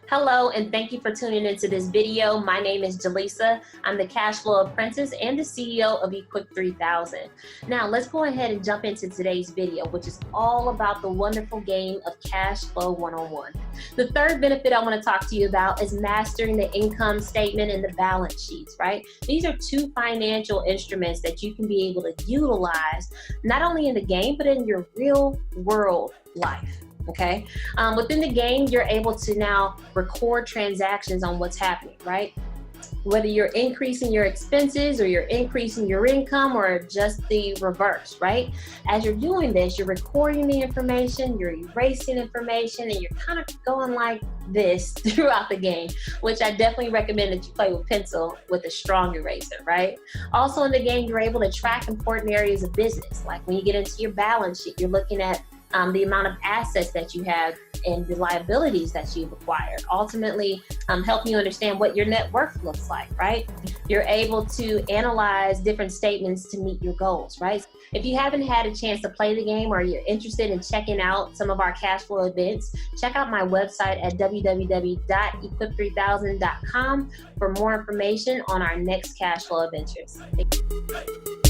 Hello, and thank you for tuning into this video. My name is Jaleesa. I'm the Cash Flow Apprentice and the CEO of Equip 3000. Now, let's go ahead and jump into today's video, which is all about the wonderful game of Cash Flow 101. The third benefit I want to talk to you about is mastering the income statement and the balance sheets, right? These are two financial instruments that you can be able to utilize not only in the game, but in your real world life. Okay. Within the game, you're able to now record transactions on what's happening, right? Whether you're increasing your expenses or you're increasing your income or just the reverse, right? As you're doing this, you're recording the information, you're erasing information, and you're kind of going like this throughout the game, which I definitely recommend that you play with pencil with a strong eraser, right? Also in the game, you're able to track important areas of business. Like when you get into your balance sheet, you're looking at the amount of assets that you have and the liabilities that you've acquired, ultimately helping you understand what your net worth looks like, right? You're able to analyze different statements to meet your goals, right? If you haven't had a chance to play the game or you're interested in checking out some of our cash flow events, check out my website at www.equip3000.com for more information on our next cash flow adventures. Thank you.